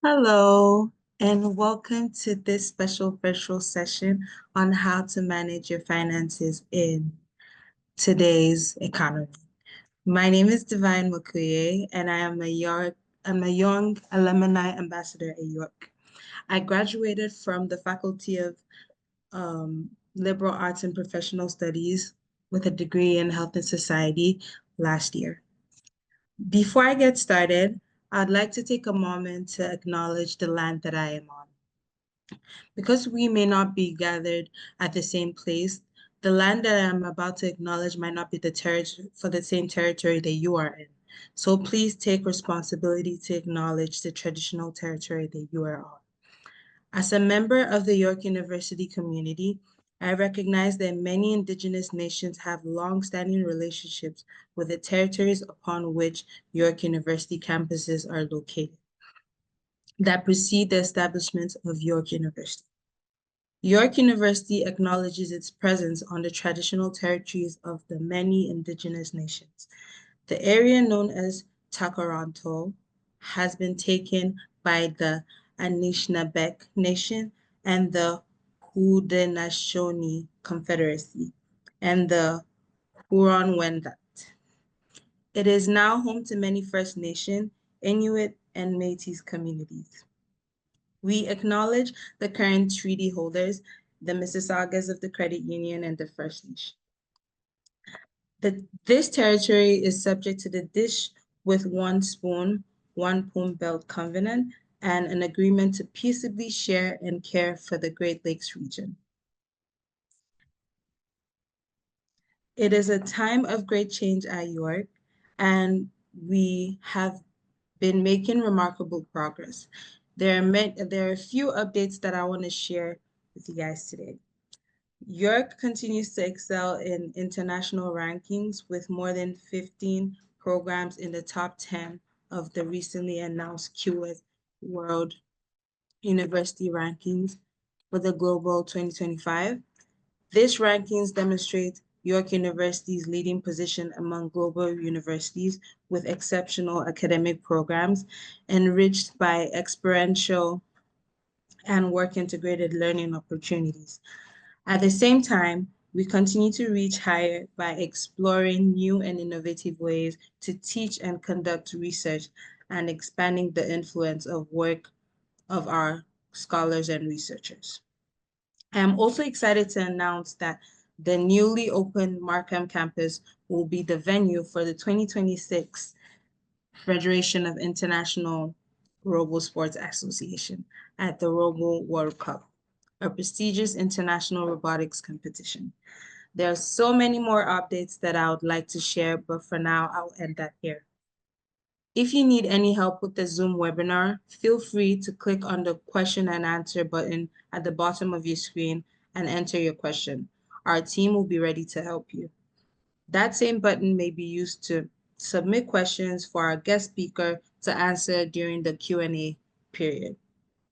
Hello, and welcome to this special virtual session on how to manage your finances in today's economy. My name is Divine Mukuye, and I'm a young alumni ambassador at York. I graduated from the Faculty of Liberal Arts and Professional Studies with a degree in Health and Society last year. Before I get started, I'd like to take a moment to acknowledge the land that I am on. Because we may not be gathered at the same place, the land that I'm about to acknowledge might not be the territory for the same territory that you are in. So please take responsibility to acknowledge the traditional territory that you are on. As a member of the York University community, I recognize that many Indigenous nations have long-standing relationships with the territories upon which York University campuses are located that precede the establishment of York University. York University acknowledges its presence on the traditional territories of the many Indigenous nations. The area known as Takaranto has been taken by the Anishinaabe Nation and the Haudenosaunee Confederacy and the Huron-Wendat. It is now home to many First Nation, Inuit, and Métis communities. We acknowledge the current treaty holders, the Mississaugas of the Credit Union, and the First Nation. This territory is subject to the Dish with One Spoon, One Poom Belt Covenant and an agreement to peaceably share and care for the Great Lakes region. It is a time of great change at York, and we have been making remarkable progress. There are a few updates that I want to share with you guys today. York continues to excel in international rankings with more than 15 programs in the top 10 of the recently announced QS World University Rankings for the Global 2025. This rankings demonstrate York University's leading position among global universities with exceptional academic programs enriched by experiential and work-integrated learning opportunities. At the same time, we continue to reach higher by exploring new and innovative ways to teach and conduct research and expanding the influence of work of our scholars and researchers. I'm also excited to announce that the newly opened Markham campus will be the venue for the 2026 Federation of International Robo Sports Association at the Robo World Cup, a prestigious international robotics competition. There are so many more updates that I would like to share, but for now, I'll end that here. If you need any help with the Zoom webinar, feel free to click on the question and answer button at the bottom of your screen and enter your question. Our team will be ready to help you. That same button may be used to submit questions for our guest speaker to answer during the Q&A period.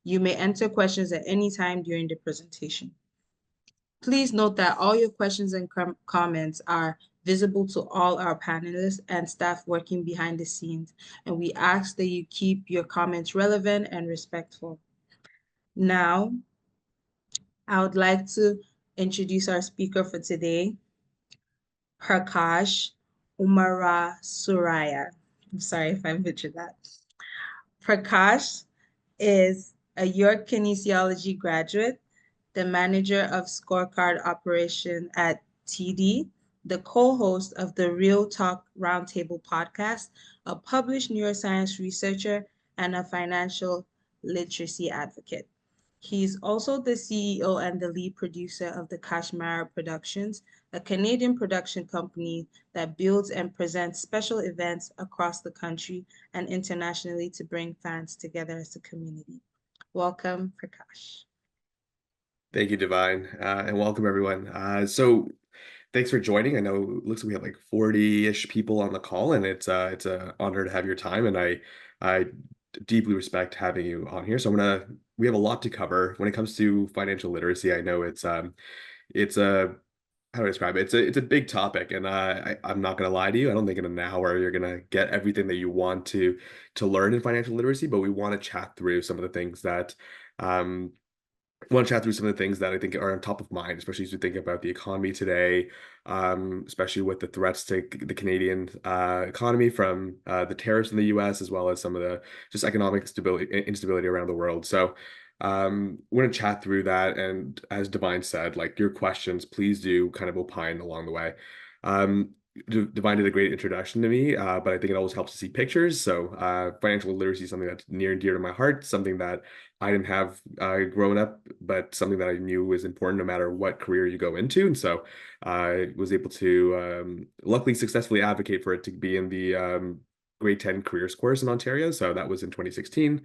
You may enter questions at any time during the presentation. Please note that all your questions and comments are visible to all our panelists and staff working behind the scenes, and we ask that you keep your comments relevant and respectful. Now, I would like to introduce our speaker for today, Prakash Amarasooriya. I'm sorry if I butchered that. Prakash is a York kinesiology graduate, the manager of scorecard operation at TD, the co-host of the Real Talk Roundtable podcast, a published neuroscience researcher, and a financial literacy advocate. He's also the CEO and the lead producer of the Kashmara Productions, a Canadian production company that builds and presents special events across the country and internationally to bring fans together as a community. Welcome, Prakash. Thank you, Divine, and welcome everyone. So thanks for joining. I know it looks like we have like 40-ish people on the call, and it's an honor to have your time, and I deeply respect having you on here. So we have a lot to cover when it comes to financial literacy. I know it's a how do I describe it? It's a big topic, and I'm not gonna lie to you. I don't think in an hour you're gonna get everything that you want to learn in financial literacy, but we want to chat through some of the things that um I want to chat through some of the things that I think are on top of mind, especially as we think about the economy today, especially with the threats to the Canadian economy from the tariffs in the U.S., as well as some of the just economic instability around the world. So we're going to chat through that. And as Divine said, like your questions, please do kind of opine along the way. Um, Divine did a great introduction to me, but I think it always helps to see pictures. So financial literacy is something that's near and dear to my heart, something that I didn't have growing up, but something that I knew was important no matter what career you go into. And so I was able to luckily successfully advocate for it to be in the grade 10 careers course in Ontario. So that was in 2016.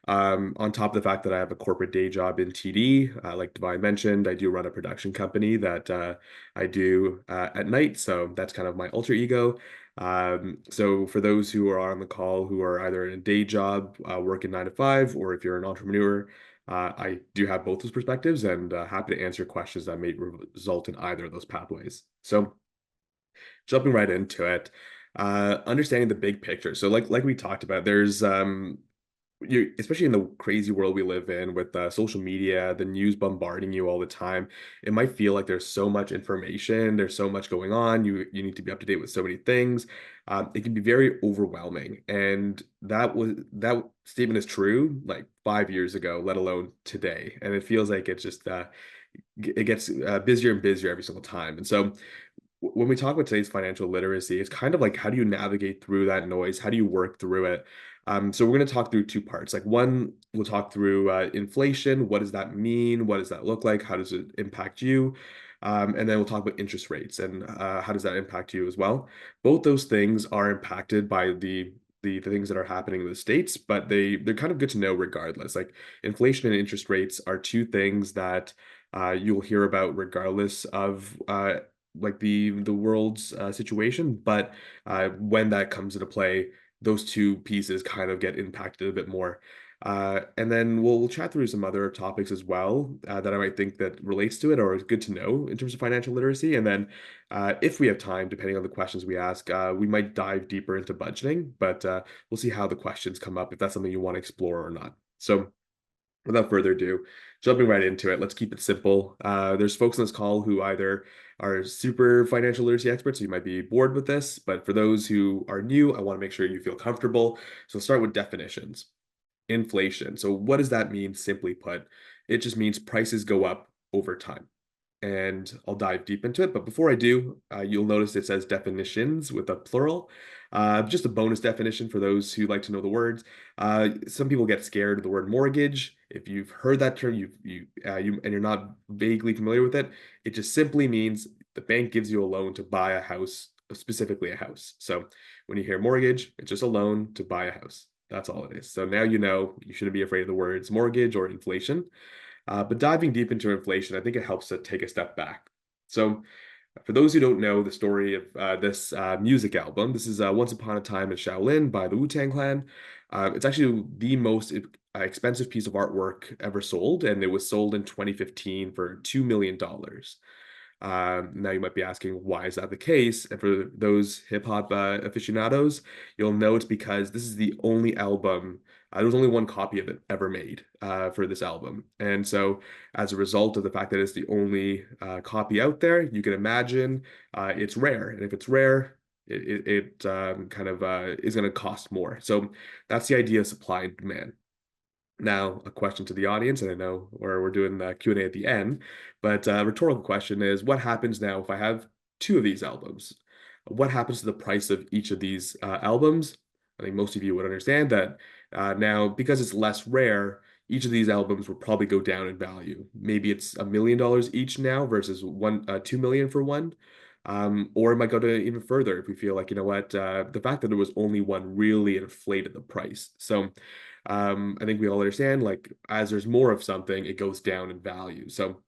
On top of the fact that I have a corporate day job in TD, like Divine mentioned, I do run a production company that I do at night. So that's kind of my alter ego. So for those who are on the call who are either in a day job, working 9 to 5, or if you're an entrepreneur, I do have both those perspectives and happy to answer questions that may result in either of those pathways. So jumping right into it, understanding the big picture. So like we talked about, there's you especially in the crazy world we live in with social media, the news bombarding you all the time, it might feel like there's so much information, there's so much going on, you need to be up to date with so many things. It can be very overwhelming, and that statement is true like 5 years ago, let alone today, and it feels like it's just it gets busier and busier every single time. And so when we talk about today's financial literacy, it's kind of like how do you navigate through that noise? How do you work through it? So we're going to talk through two parts. Like one, we'll talk through inflation. What does that mean? What does that look like? How does it impact you? And then we'll talk about interest rates and how does that impact you as well. Both those things are impacted by the things that are happening in the States, but they're kind of good to know regardless. Like inflation and interest rates are two things that you'll hear about regardless of like the world's situation. But when that comes into play, those two pieces kind of get impacted a bit more. And then we'll chat through some other topics as well that I might think that relates to it or is good to know in terms of financial literacy. And then if we have time, depending on the questions we ask, we might dive deeper into budgeting, but we'll see how the questions come up if that's something you want to explore or not. So without further ado, jumping right into it, let's keep it simple. There's folks on this call who either are super financial literacy experts, so you might be bored with this, but for those who are new, I want to make sure you feel comfortable. So start with definitions. Inflation. So what does that mean, simply put? It just means prices go up over time, and I'll dive deep into it. But before I do, you'll notice it says definitions with a plural. Just a bonus definition for those who like to know the words. Some people get scared of the word mortgage. If you've heard that term, and you're not vaguely familiar with it, it just simply means the bank gives you a loan to buy a house, specifically a house. So when you hear mortgage, it's just a loan to buy a house. That's all it is. So now you know you shouldn't be afraid of the words mortgage or inflation. But diving deep into inflation, I think it helps to take a step back. So, for those who don't know the story of this music album, this is Once Upon a Time in Shaolin by the Wu-Tang Clan. It's actually the most expensive piece of artwork ever sold, and it was sold in 2015 for $2 million. Now you might be asking, why is that the case? And for those hip hop aficionados, you'll know it's because this is the only album. There was only one copy of it ever made for this album, and so as a result of the fact that it's the only copy out there, you can imagine it's rare, and if it's rare, it kind of is going to cost more. So that's the idea of supply and demand. Now, a question to the audience, and I know we're doing Q&A at the end, but rhetorical question is, what happens now if I have two of these albums? What happens to the price of each of these albums? I think most of you would understand that now, because it's less rare, each of these albums will probably go down in value. Maybe it's $1 million each now versus 2 million for one. Or it might go to even further if we feel like, you know what, the fact that there was only one really inflated the price. So I think we all understand, like, as there's more of something, it goes down in value. So,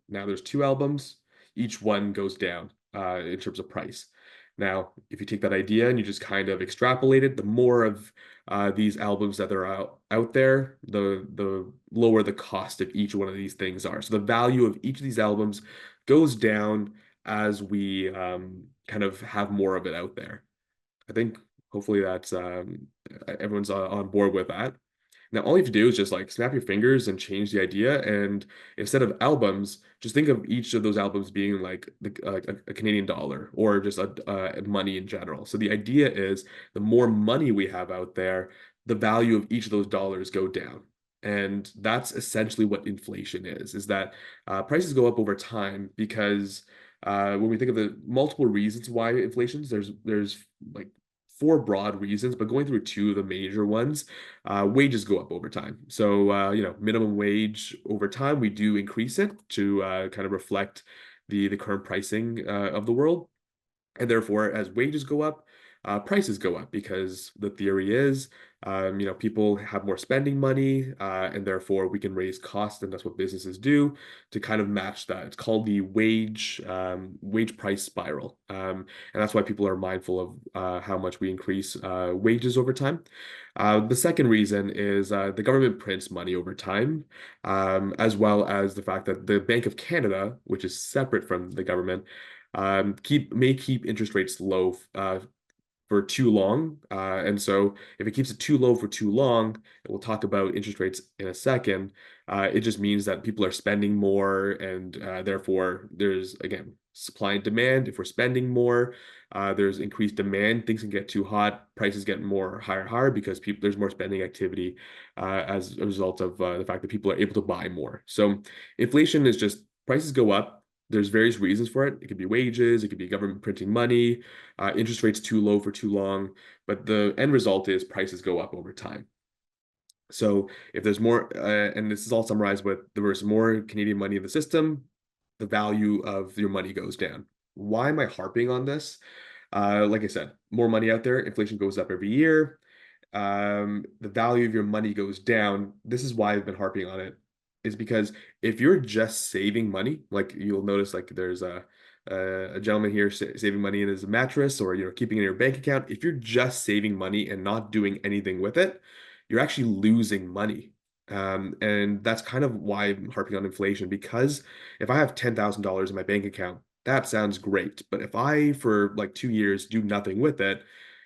now there's two albums, each one goes down in terms of price. Now, if you take that idea and you just kind of extrapolate it, the more of these albums that are out there, the lower the cost of each one of these things are. So the value of each of these albums goes down as we kind of have more of it out there. I think hopefully that's everyone's on board with that. Now, all you have to do is just like snap your fingers and change the idea. And instead of albums, just think of each of those albums being like a Canadian dollar or just money in general. So the idea is the more money we have out there, the value of each of those dollars go down. And that's essentially what inflation is that prices go up over time because when we think of the multiple reasons why inflation's, there's like four broad reasons, but going through two of the major ones, wages go up over time. So, minimum wage over time, we do increase it to kind of reflect the current pricing of the world. And therefore, as wages go up, prices go up because the theory is, people have more spending money, and therefore we can raise costs, and that's what businesses do to kind of match that. It's called the wage price spiral, and that's why people are mindful of how much we increase wages over time. The second reason is the government prints money over time, as well as the fact that the Bank of Canada, which is separate from the government, may keep interest rates low for too long. And so if it keeps it too low for too long, and we'll talk about interest rates in a second, it just means that people are spending more, and therefore there's, again, supply and demand. If we're spending more, there's increased demand. Things can get too hot, prices get more higher because there's more spending activity as a result of the fact that people are able to buy more. So inflation is just prices go up. There's various reasons for it. It could be wages, it could be government printing money, interest rates too low for too long, but the end result is prices go up over time. So if there's more, and this is all summarized with there's more Canadian money in the system, the value of your money goes down. Why am I harping on this? Like I said, more money out there, inflation goes up every year. The value of your money goes down. This is why I've been harping on it, is because if you're just saving money, like you'll notice, like there's a gentleman here saving money in his mattress, or keeping it in your bank account. If you're just saving money and not doing anything with it, you're actually losing money. And that's kind of why I'm harping on inflation, because if I have $10,000 in my bank account, that sounds great. But if I, for like 2 years, do nothing with it,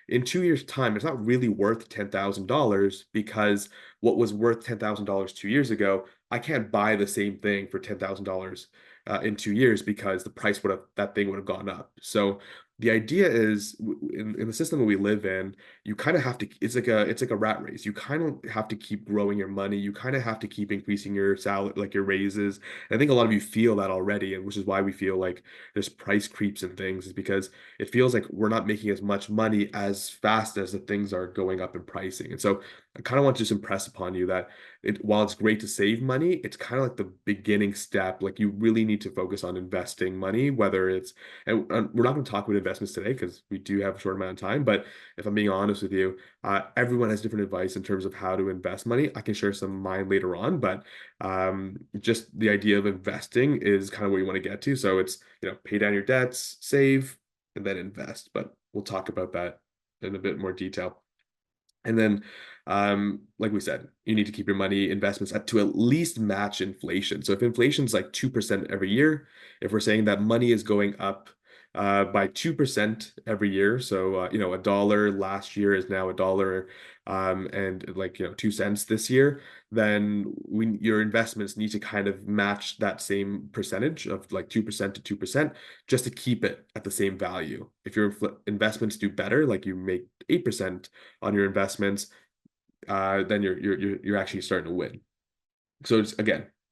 in 2 years' time, it's not really worth $10,000, because what was worth $10,000 2 years ago, I can't buy the same thing for $10,000 in 2 years, because the price that thing would have gone up. So the idea is, in the system that we live in, you kind of have to, it's like a rat race. You kind of have to keep growing your money. You kind of have to keep increasing your salary, like your raises. And I think a lot of you feel that already, and which is why we feel like there's price creeps and things, is because it feels like we're not making as much money as fast as the things are going up in pricing. And so I kind of want to just impress upon you that while it's great to save money, it's kind of like the beginning step. Like, you really need to focus on investing money, whether it's, and we're not going to talk about investments today because we do have a short amount of time. But if I'm being honest with you, everyone has different advice in terms of how to invest money. I can share some of mine later on, but just the idea of investing is kind of where you want to get to. So it's, pay down your debts, save, and then invest. But we'll talk about that in a bit more detail. And then, like we said, you need to keep your money investments to at least match inflation. So if inflation's like 2% every year, if we're saying that money is going up by 2% every year, so a dollar last year is now a dollar, and like 2 cents this year, then your investments need to kind of match that same percentage of like 2% to 2%, just to keep it at the same value. If your investments do better, like you make 8% on your investments, then you're actually starting to win. So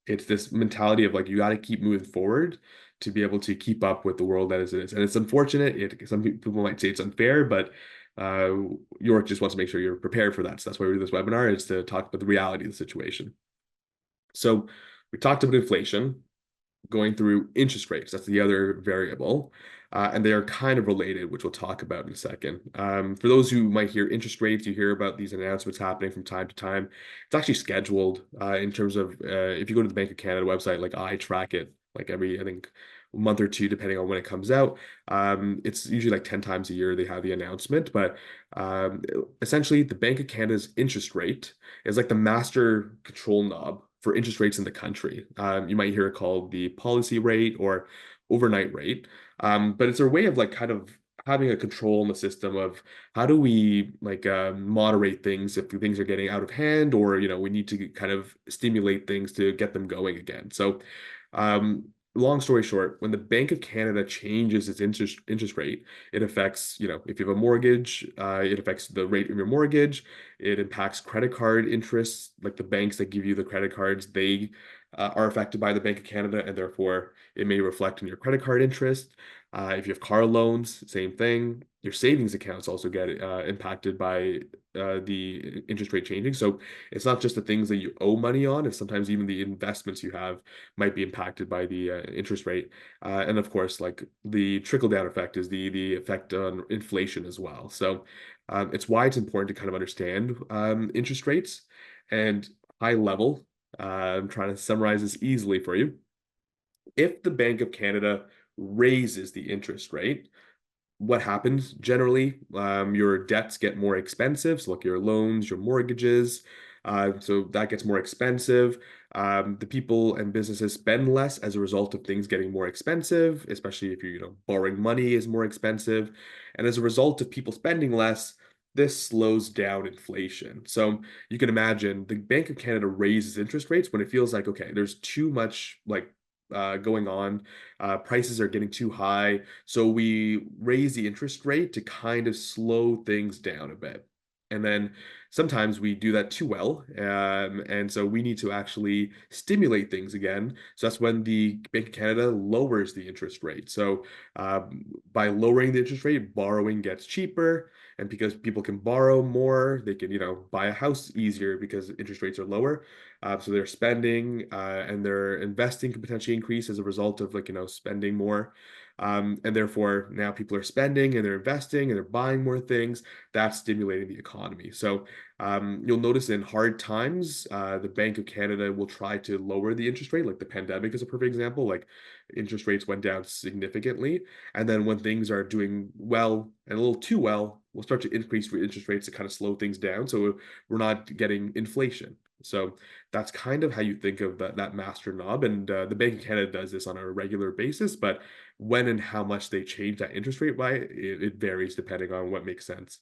it's this mentality of like, you got to keep moving forward to be able to keep up with the world that is it is. And it's unfortunate. Some people might say it's unfair, but uh, York just wants to make sure you're prepared for that. So that's why we do this webinar, is to talk about the reality of the situation. So we talked about inflation, going through interest rates. That's the other variable. And they are kind of related, which we'll talk about in a second. For those who might hear interest rates, you hear about these announcements happening from time to time. It's actually scheduled in terms of, if you go to the Bank of Canada website, like I track it like every, I think, month or two, depending on when it comes out. It's usually like 10 times a year they have the announcement. But um, essentially, the Bank of Canada's interest rate is like the master control knob for interest rates in the country. You might hear it called the policy rate or overnight rate. But it's a way of like kind of having a control in the system of how do we like moderate things if things are getting out of hand, or we need to kind of stimulate things to get them going again. So long story short, when the Bank of Canada changes its interest rate, it affects, if you have a mortgage, it affects the rate of your mortgage. It impacts credit card interests, like the banks that give you the credit cards, they are affected by the Bank of Canada, and therefore it may reflect in your credit card interest. If you have car loans, same thing. Your savings accounts also get impacted by the interest rate changing. So it's not just the things that you owe money on, it's sometimes even the investments you have might be impacted by the interest rate. And of course, like the trickle down effect is the effect on inflation as well. So it's why it's important to kind of understand interest rates and high level. I'm trying to summarize this easily for you. If the Bank of Canada raises the interest rate, what happens generally? Your debts get more expensive. So, like your loans, your mortgages. So that gets more expensive. The people and businesses spend less as a result of things getting more expensive, especially if borrowing money is more expensive. And as a result of people spending less, this slows down inflation. So you can imagine the Bank of Canada raises interest rates when it feels like, okay, there's too much like going on. Prices are getting too high. So we raise the interest rate to kind of slow things down a bit. And then sometimes we do that too well. And so we need to actually stimulate things again. So that's when the Bank of Canada lowers the interest rate. So by lowering the interest rate, borrowing gets cheaper. And because people can borrow more, they can, buy a house easier because interest rates are lower. So their spending and their investing can potentially increase as a result of like, spending more. And therefore now people are spending and they're investing and they're buying more things. That's stimulating the economy. So you'll notice in hard times, the Bank of Canada will try to lower the interest rate. Like the pandemic is a perfect example. Like interest rates went down significantly. And then when things are doing well and a little too well, we'll start to increase interest rates to kind of slow things down. So we're not getting inflation. So that's kind of how you think of that master knob. And the Bank of Canada does this on a regular basis, but when and how much they change that interest rate by, it varies depending on what makes sense.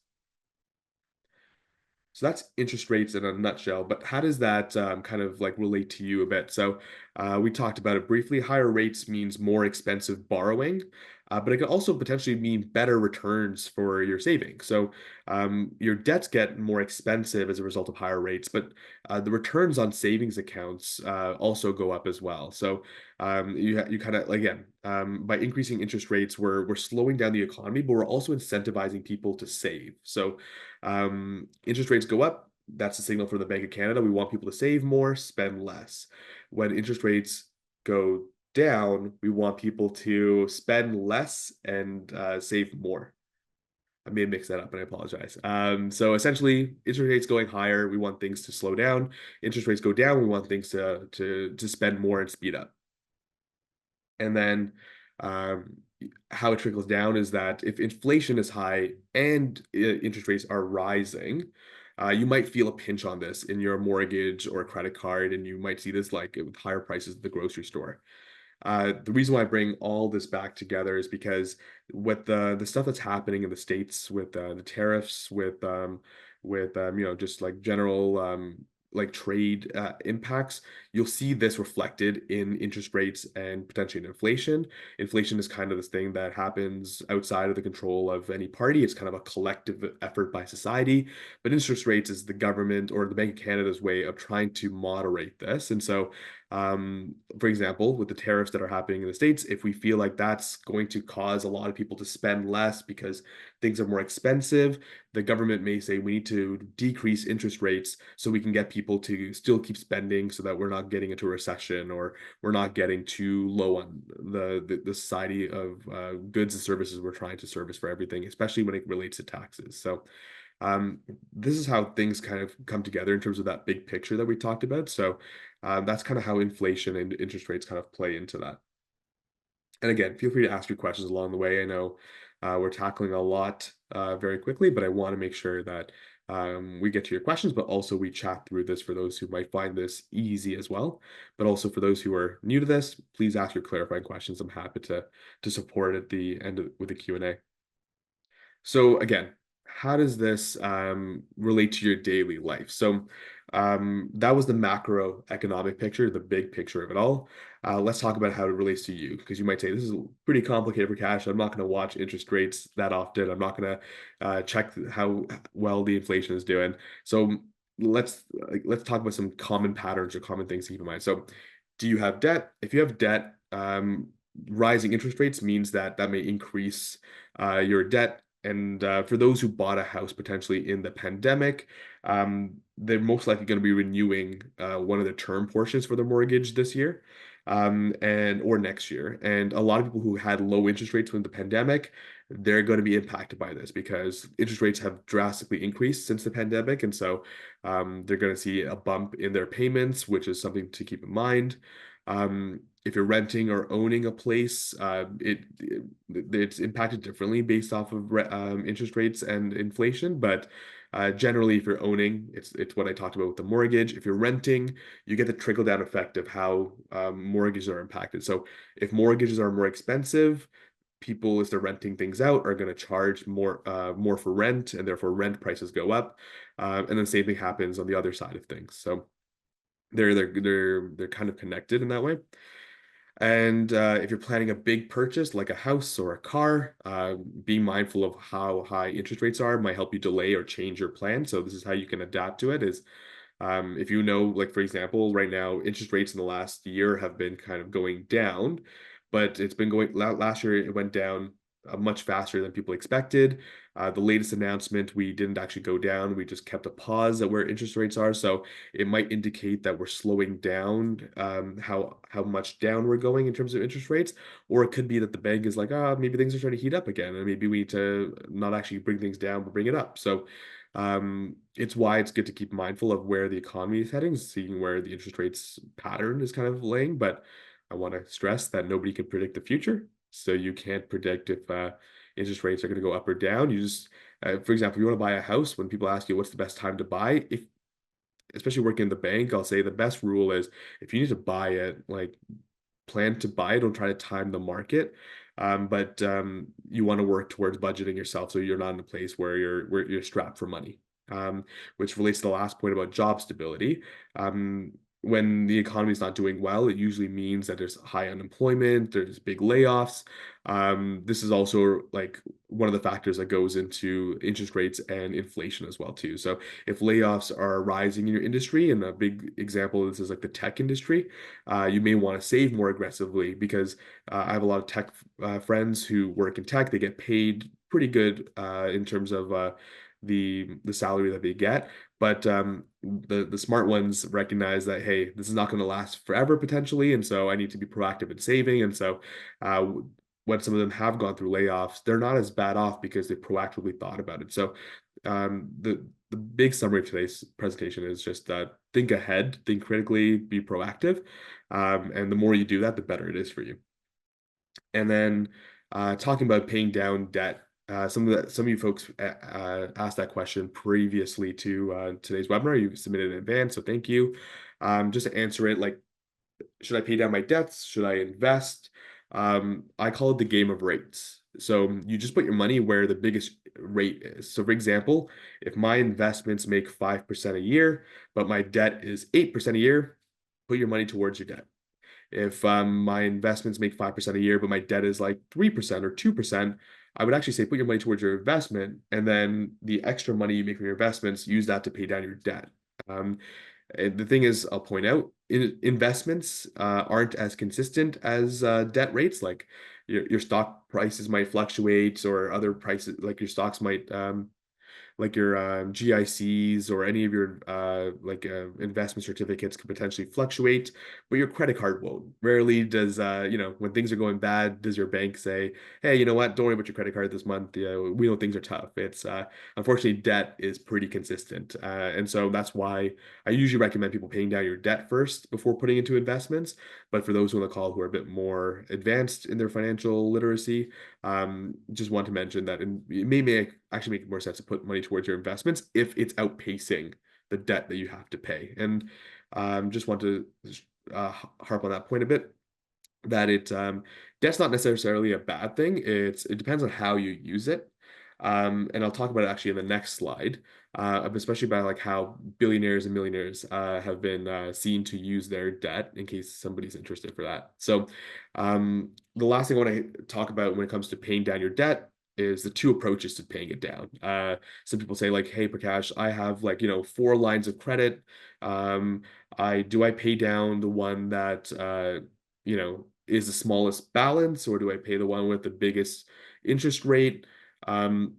So that's interest rates in a nutshell, but how does that kind of like relate to you a bit? So we talked about it briefly. Higher rates means more expensive borrowing, but it can also potentially mean better returns for your savings. So your debts get more expensive as a result of higher rates, but the returns on savings accounts also go up as well. So you kind of again by increasing interest rates, we're slowing down the economy, but we're also incentivizing people to save. So interest rates go up, that's a signal for the Bank of Canada. We want people to save more, spend less. When interest rates go down, we want people to spend less and save more. I may mix that up, and I apologize. So essentially, interest rates going higher, we want things to slow down. Interest rates go down, we want things to spend more and speed up. And then um, how it trickles down is that if inflation is high and interest rates are rising, you might feel a pinch on this in your mortgage or credit card, and you might see this like with higher prices at the grocery store. The reason why I bring all this back together is because with the stuff that's happening in the States with the tariffs, with just like general like trade impacts, you'll see this reflected in interest rates and potentially in inflation. Inflation is kind of this thing that happens outside of the control of any party. It's kind of a collective effort by society. But interest rates is the government or the Bank of Canada's way of trying to moderate this. And so for example, with the tariffs that are happening in the States, if we feel like that's going to cause a lot of people to spend less because things are more expensive, the government may say we need to decrease interest rates so we can get people to still keep spending so that we're not getting into a recession or we're not getting too low on the society of goods and services we're trying to service for everything, especially when it relates to taxes. So um, this is how things kind of come together in terms of that big picture that we talked about. So that's kind of how inflation and interest rates kind of play into that. And again, feel free to ask your questions along the way. I know we're tackling a lot very quickly, but I want to make sure that We get to your questions, but also we chat through this for those who might find this easy as well. But also for those who are new to this, please ask your clarifying questions. I'm happy to support at the end with the Q&A. So again, how does this relate to your daily life? So that was the macroeconomic picture, the big picture of it all. Let's talk about how it relates to you, because you might say this is pretty complicated for cash. I'm not going to watch interest rates that often. I'm not going to check how well the inflation is doing. So let's talk about some common patterns or common things to keep in mind. So, do you have debt? If you have debt, rising interest rates means that that may increase your debt. And for those who bought a house potentially in the pandemic, they're most likely going to be renewing one of the term portions for their mortgage this year, and or next year. And a lot of people who had low interest rates when the pandemic, they're going to be impacted by this because interest rates have drastically increased since the pandemic, and so they're going to see a bump in their payments, which is something to keep in mind. If you're renting or owning a place, it's impacted differently based off of interest rates and inflation. But generally, if you're owning, it's what I talked about with the mortgage. If you're renting, you get the trickle down effect of how mortgages are impacted. So if mortgages are more expensive, people, as they're renting things out, are going to charge more for rent, and therefore rent prices go up. And then same thing happens on the other side of things. So they're kind of connected in that way. And if you're planning a big purchase like a house or a car, being mindful of how high interest rates are might help you delay or change your plan. So this is how you can adapt to it is if you know, like for example, right now, interest rates in the last year have been kind of going down, but it's been going last year, it went down much faster than people expected. The latest announcement, we didn't actually go down. We just kept a pause at where interest rates are. So it might indicate that we're slowing down how much down we're going in terms of interest rates. Or it could be that the bank is like, maybe things are starting to heat up again, and maybe we need to not actually bring things down, but bring it up. So it's why it's good to keep mindful of where the economy is heading, seeing where the interest rates pattern is kind of laying. But I want to stress that nobody can predict the future. So you can't predict if interest rates are going to go up or down. You just, for example, you want to buy a house, when people ask you what's the best time to buy, if especially working in the bank, I'll say the best rule is if you need to buy it, like plan to buy it, don't try to time the market. But you want to work towards budgeting yourself so you're not in a place where you're strapped for money. Which relates to the last point about job stability. When the economy is not doing well, it usually means that there's high unemployment, there's big layoffs. This is also like one of the factors that goes into interest rates and inflation as well too. So if layoffs are rising in your industry, and a big example of this is like the tech industry, you may want to save more aggressively because I have a lot of tech friends who work in tech. They get paid pretty good in terms of the salary that they get. But the smart ones recognize that, hey, this is not going to last forever potentially, and so I need to be proactive in saving. And so uh, when some of them have gone through layoffs, they're not as bad off because they proactively thought about it. So the big summary of today's presentation is just think ahead, think critically, be proactive, and the more you do that, the better it is for you. And then talking about paying down debt, some of you folks asked that question previously to today's webinar. You submitted in advance, so thank you. Just to answer it, like, should I pay down my debts? Should I invest? I call it the game of rates. So you just put your money where the biggest rate is. So for example, if my investments make 5% a year, but my debt is 8% a year, put your money towards your debt. If my investments make 5% a year, but my debt is like 3% or 2%, I would actually say put your money towards your investment, and then the extra money you make from your investments, use that to pay down your debt. And the thing is, I'll point out, investments aren't as consistent as debt rates. Like your stock prices might fluctuate, or other prices, like your stocks might like your GICs or any of your investment certificates could potentially fluctuate, but your credit card won't. Rarely does when things are going bad, does your bank say, "Hey, you know what? Don't worry about your credit card this month. We know things are tough." It's unfortunately, debt is pretty consistent, and so that's why I usually recommend people paying down your debt first before putting into investments. But for those on the call who are a bit more advanced in their financial literacy, just want to mention that it may actually make more sense to put money towards your investments if it's outpacing the debt that you have to pay. And just want to harp on that point a bit, that debt's not necessarily a bad thing. It depends on how you use it. And I'll talk about it actually in the next slide, especially about like how billionaires and millionaires have been seen to use their debt, in case somebody's interested for that. So the last thing I want to talk about when it comes to paying down your debt is the two approaches to paying it down. Some people say like, hey, Prakash, I have like, 4 lines of credit. I pay down the one that is the smallest balance, or do I pay the one with the biggest interest rate? Um,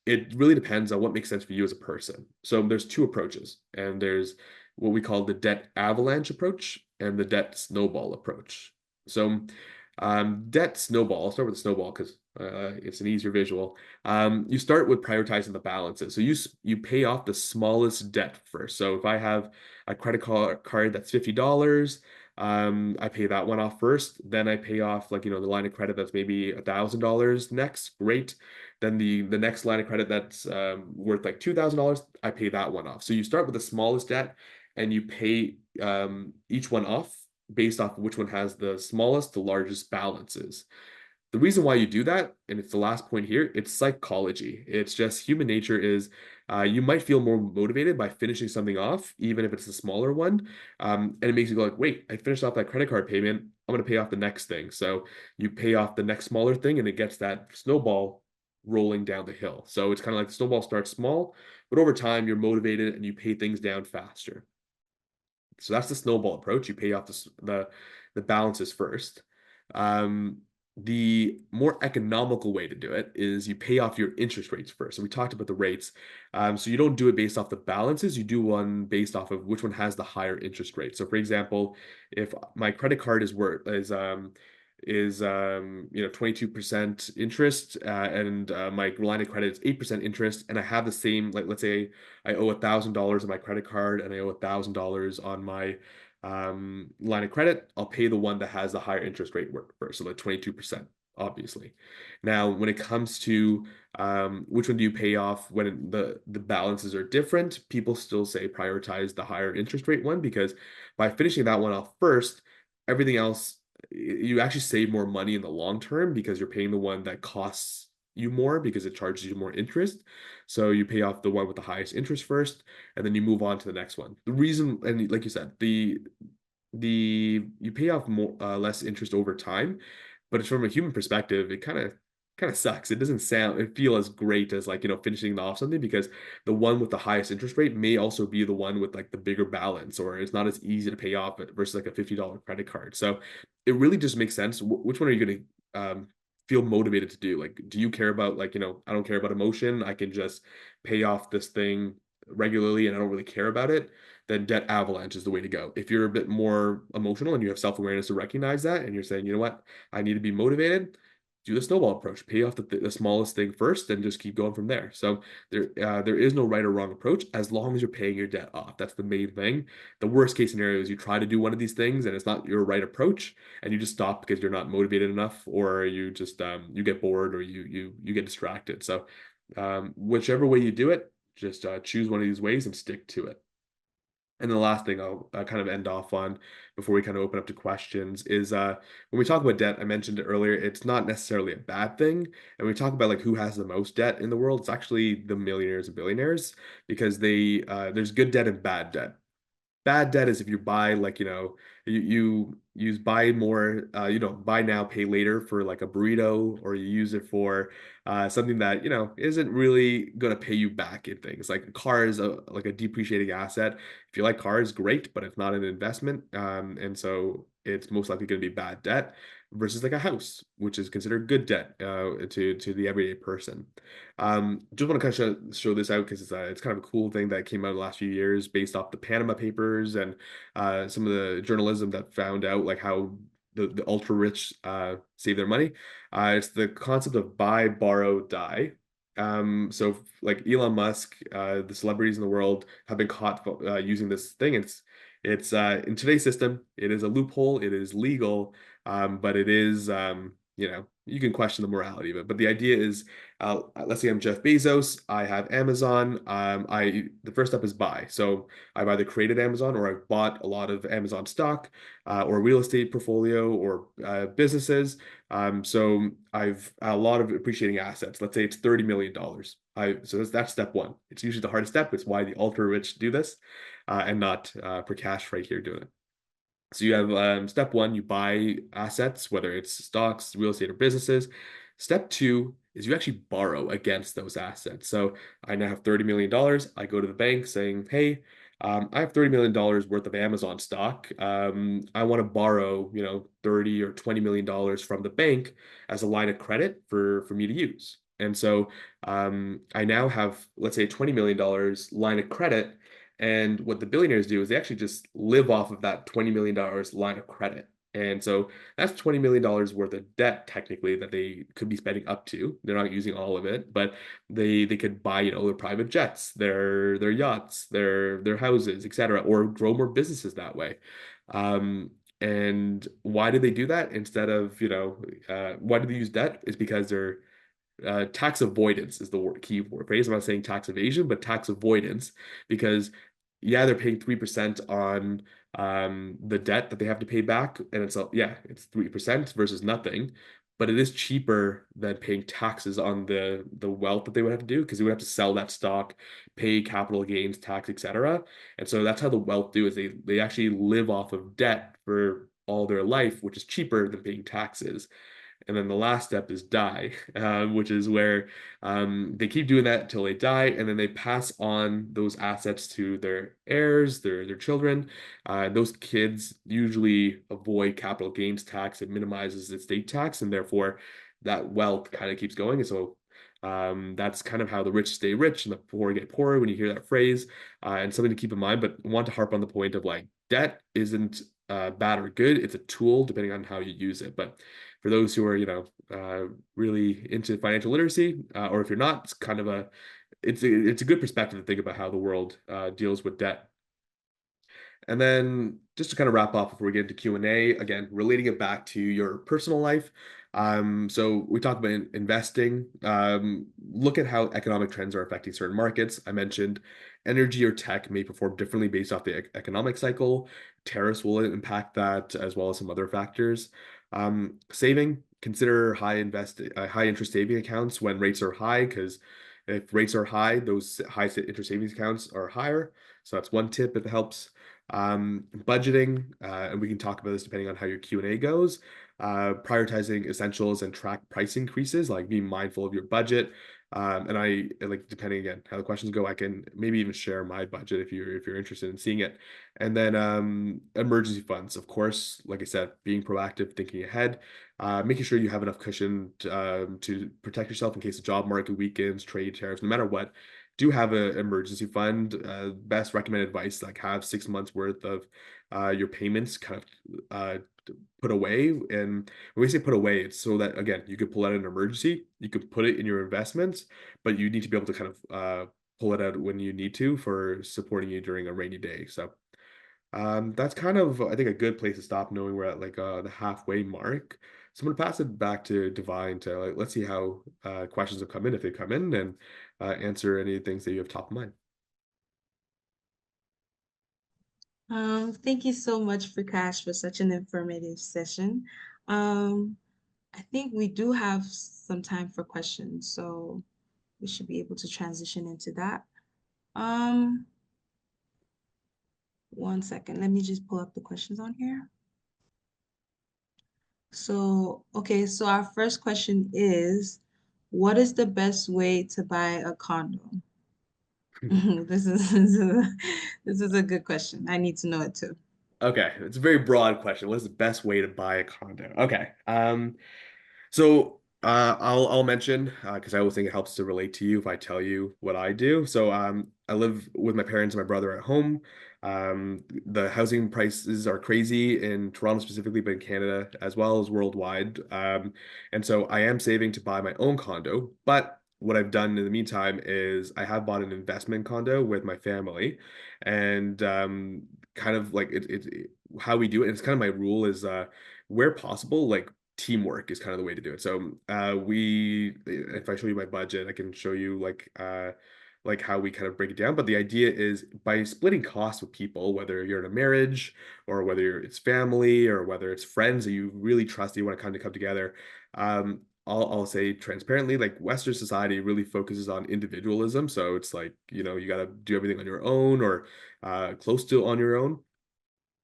it really depends on what makes sense for you as a person. So there's two approaches, and there's what we call the debt avalanche approach and the debt snowball approach. So debt snowball, I'll start with the snowball because it's an easier visual. You start with prioritizing the balances. So you pay off the smallest debt first. So if I have a credit card that's $50, I pay that one off first. Then I pay off like, the line of credit that's maybe $1,000 next. Great. Then the next line of credit that's worth like $2,000, I pay that one off. So you start with the smallest debt and you pay each one off based off of which one has the smallest to largest balances. The reason why you do that, and it's the last point here, it's psychology. It's just human nature is you might feel more motivated by finishing something off, even if it's a smaller one. And it makes you go like, wait, I finished off that credit card payment. I'm going to pay off the next thing. So you pay off the next smaller thing, and it gets that snowball rolling down the hill. So it's kind of like the snowball starts small, but over time you're motivated and you pay things down faster. So that's the snowball approach. You pay off the balances first. Um, the more economical way to do it is you pay off your interest rates first. So we talked about the rates. So you don't do it based off the balances. You do one based off of which one has the higher interest rate. So for example, if my credit card is 22% interest, and my line of credit is 8% interest, and I have the same, like, let's say I owe $1,000 on my credit card and I owe $1,000 on my line of credit, I'll pay the one that has the higher interest rate first, so the 22%, obviously. Now, when it comes to which one do you pay off when the balances are different, people still say prioritize the higher interest rate one, because by finishing that one off first, everything else, you actually save more money in the long term because you're paying the one that costs you more because it charges you more interest. So you pay off the one with the highest interest first, and then you move on to the next one. The reason, and like you said, the you pay off more less interest over time, but it's from a human perspective, it kind of sucks. It doesn't feel as great as like, finishing off something, because the one with the highest interest rate may also be the one with like the bigger balance, or it's not as easy to pay off versus like a $50 credit card. So it really just makes sense. Which one are you going to feel motivated to do? Like, do you care about like, I don't care about emotion. I can just pay off this thing regularly and I don't really care about it. Then debt avalanche is the way to go. If you're a bit more emotional and you have self-awareness to recognize that, and you're saying, you know what, I need to be motivated, do the snowball approach. Pay off the smallest thing first, and just keep going from there. So there is no right or wrong approach as long as you're paying your debt off. That's the main thing. The worst case scenario is you try to do one of these things and it's not your right approach, and you just stop because you're not motivated enough, or you just you get bored, or you get distracted. So whichever way you do it, just choose one of these ways and stick to it. And the last thing I'll kind of end off on before we kind of open up to questions is when we talk about debt, I mentioned it earlier, it's not necessarily a bad thing. And we talk about like who has the most debt in the world, it's actually the millionaires and billionaires, because there's good debt and bad debt. Bad debt is if you buy like, you buy more, buy now, pay later for like a burrito, or you use it for something that, isn't really going to pay you back in things. Like a car is like a depreciating asset. If you like cars, great, but it's not an investment. And so it's most likely going to be bad debt, versus like a house, which is considered good debt to the everyday person. Just want to kind of show this out because it's kind of a cool thing that came out in the last few years based off the Panama Papers and some of the journalism that found out like how the ultra rich save their money. It's the concept of buy, borrow, die. So like Elon Musk, the celebrities in the world have been caught using this thing. It's in today's system, it is a loophole, it is legal, but it is you can question the morality of it. But the idea is, let's say I'm Jeff Bezos, I have Amazon. I the first step is buy. So I've either created Amazon or I've bought a lot of Amazon stock, or real estate portfolio or businesses. So I've a lot of appreciating assets. Let's say it's $30 million. So that's step one. It's usually the hardest step. It's why the ultra rich do this, and not Prakash right here doing it. So you have step one, you buy assets, whether it's stocks, real estate, or businesses. Step two is you actually borrow against those assets. So I now have $30 million. I go to the bank saying, hey, I have $30 million worth of Amazon stock. I want to borrow, 30 or $20 million from the bank as a line of credit for me to use. And so I now have, let's say, $20 million line of credit, and what the billionaires do is they actually just live off of that $20 million line of credit. And so that's $20 million worth of debt, technically, that they could be spending up to. They're not using all of it, but they could buy, their private jets, their yachts, their houses, etc., or grow more businesses that way. Um, and why do they do that instead of, why do they use debt? Is because they're tax avoidance is the key word phrase. I'm not saying tax evasion, but tax avoidance, because yeah, they're paying 3% on the debt that they have to pay back, and it's 3% versus nothing, but it is cheaper than paying taxes on the wealth that they would have to do, because they would have to sell that stock, pay capital gains tax, etc. And so that's how the wealth do is they actually live off of debt for all their life, which is cheaper than paying taxes. And then the last step is die, which is where they keep doing that until they die, and then they pass on those assets to their heirs, their children. Those kids usually avoid capital gains tax. It minimizes estate tax, and therefore that wealth kind of keeps going. And so that's kind of how the rich stay rich and the poor get poorer when you hear that phrase, and something to keep in mind. But I want to harp on the point of like debt isn't bad or good. It's a tool depending on how you use it. But for those who are, really into financial literacy, or if you're not, it's kind of it's a good perspective to think about how the world deals with debt. And then just to kind of wrap up before we get into Q&A, again, relating it back to your personal life. So we talked about investing. Look at how economic trends are affecting certain markets. I mentioned energy or tech may perform differently based off the economic cycle. Tariffs will impact that as well as some other factors. Saving, consider high interest saving accounts when rates are high, because if rates are high, those high interest savings accounts are higher. So that's one tip if it helps. Budgeting, and we can talk about this depending on how your Q&A goes. Prioritizing essentials and track price increases, like being mindful of your budget. And I like, depending again how the questions go, I can maybe even share my budget if you're interested in seeing it. And then emergency funds, of course, like I said, being proactive, thinking ahead, making sure you have enough cushion to protect yourself in case the job market weakens, trade tariffs, no matter what. Do have an emergency fund. Best recommended advice, like have 6 months worth of your payments kind of put away. And when we say put away, it's so that again you could pull out an emergency, you could put it in your investments, but you need to be able to kind of pull it out when you need to for supporting you during a rainy day. So that's kind of, I think, a good place to stop, knowing we're at like the halfway mark. So I'm gonna pass it back to Divine to like, let's see how questions have come in, if they come in, and answer any things that you have top of mind. Thank you so much, Prakash, for such an informative session. Um, I think we do have some time for questions, so we should be able to transition into that. Um, one second, let me just pull up the questions on here. So, okay, so our first question is, what is the best way to buy a condo? This is a good question. I need to know it too. Okay, it's a very broad question. What is the best way to buy a condo? Okay. So I'll mention, because I always think it helps to relate to you if I tell you what I do. So I live with my parents and my brother at home. The housing prices are crazy in Toronto specifically, but in Canada as well as worldwide. And so I am saving to buy my own condo. But what I've done in the meantime is I have bought an investment condo with my family, and kind of like how we do it. And it's kind of my rule is where possible, like teamwork is kind of the way to do it. So if I show you my budget, I can show you like how we kind of break it down. But the idea is by splitting costs with people, whether you're in a marriage or whether it's family or whether it's friends that you really trust, that you want to kind of come together. I'll say transparently, like Western society really focuses on individualism. So it's like, you got to do everything on your own or close to on your own.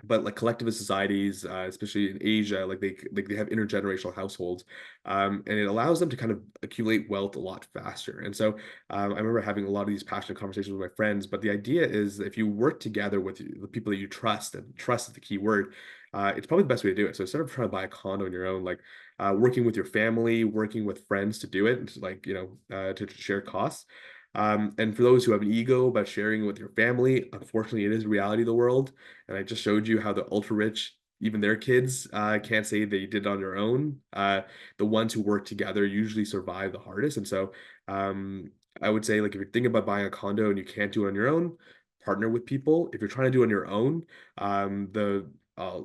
But like collectivist societies, especially in Asia, like they have intergenerational households, and it allows them to kind of accumulate wealth a lot faster. And so I remember having a lot of these passionate conversations with my friends. But the idea is if you work together with the people that you trust, and trust is the key word, it's probably the best way to do it. So instead of trying to buy a condo on your own, like working with your family, working with friends to do it, and like to share costs. And for those who have an ego about sharing with your family, unfortunately, it is reality of the world. And I just showed you how the ultra rich, even their kids, can't say they did it on their own. The ones who work together usually survive the hardest. And so I would say, like, if you're thinking about buying a condo and you can't do it on your own, partner with people. If you're trying to do it on your own,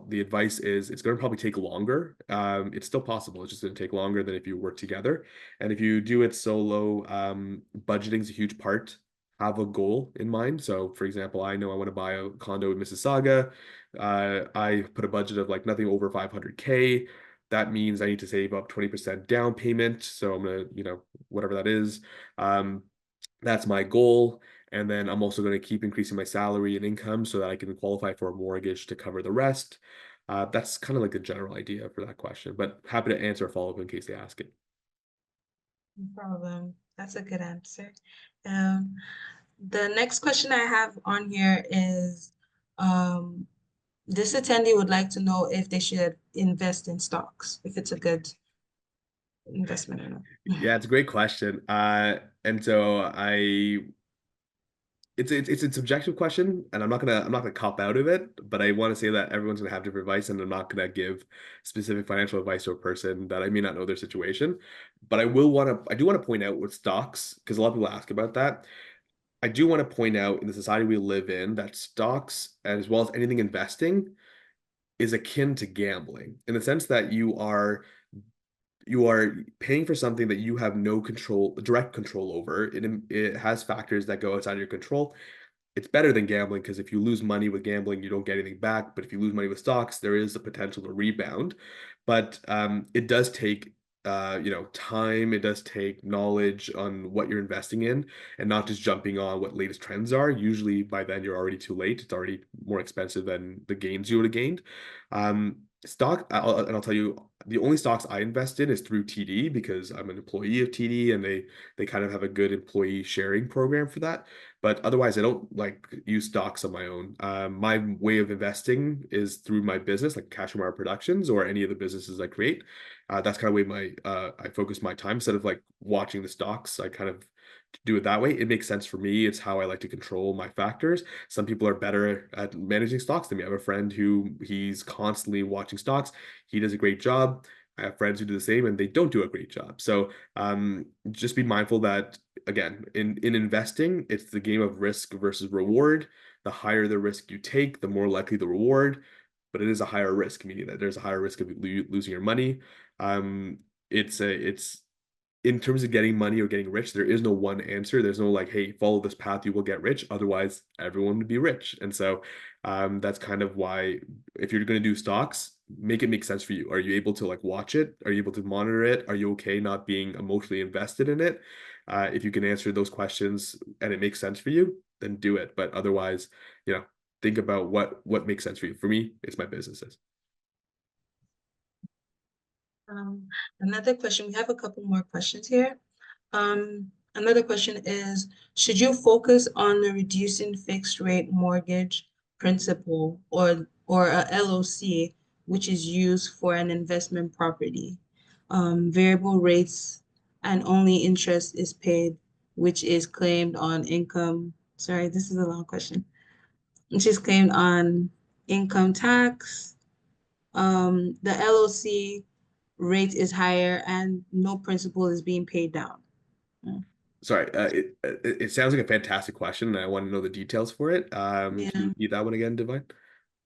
the advice is it's going to probably take longer. It's still possible. It's just going to take longer than if you work together. And if you do it solo, budgeting is a huge part. Have a goal in mind. So, for example, I know I want to buy a condo in Mississauga. I put a budget of like nothing over 500K. That means I need to save up 20% down payment. So I'm gonna, whatever that is. Um, that's my goal. And then I'm also going to keep increasing my salary and income so that I can qualify for a mortgage to cover the rest. That's kind of like the general idea for that question, but happy to answer a follow-up in case they ask it. No problem. That's a good answer. Um, the next question I have on here is, um, this attendee would like to know if they should invest in stocks, if it's a good investment or not. Yeah, it's a great question. And so it's a subjective question, and I'm not gonna cop out of it, but I want to say that everyone's gonna have different advice, and I'm not gonna give specific financial advice to a person that I may not know their situation. But I do want to point out with stocks, because a lot of people ask about that. I do want to point out in the society we live in that stocks, as well as anything investing, is akin to gambling in the sense that you are paying for something that you have no control, direct control over. It has factors that go outside of your control. It's better than gambling because if you lose money with gambling, you don't get anything back. But if you lose money with stocks, there is the potential to rebound. But it does take time. It does take knowledge on what you're investing in, and not just jumping on what latest trends are. Usually by then you're already too late. It's already more expensive than the gains you would have gained. And I'll tell you, the only stocks I invest in is through TD because I'm an employee of TD, and they kind of have a good employee sharing program for that. But otherwise, I don't like use stocks on my own. My way of investing is through my business, like Prakash Amarasooriya Productions or any of the businesses I create. That's kind of way I focus my time instead of like watching the stocks. I kind of do it that way. It makes sense for me. It's how I like to control my factors. Some people are better at managing stocks than me. I have a friend who he's constantly watching stocks. He does a great job. I have friends who do the same and they don't do a great job. So just be mindful that again, in investing, it's the game of risk versus reward. The higher the risk you take, the more likely the reward. But it is a higher risk, meaning that there's a higher risk of losing your money. It's in terms of getting money or getting rich, there is no one answer. There's no like, hey, follow this path, you will get rich. Otherwise, everyone would be rich. And so that's kind of why if you're going to do stocks, make it make sense for you. Are you able to like watch it? Are you able to monitor it? Are you okay not being emotionally invested in it? If you can answer those questions and it makes sense for you, then do it. But otherwise, think about what makes sense for you. For me, it's my businesses. Um, Another question, we have a couple more questions here. Another question is, should you focus on the reducing fixed rate mortgage principal or a LOC, which is used for an investment property? Variable rates and only interest is paid, which is claimed on income. Sorry, this is a long question. Which is claimed on income tax. The LOC rate is higher and no principal is being paid down. Mm. Sorry, it sounds like a fantastic question, and I want to know the details for it. Can you Yeah. repeat that one again, Divine?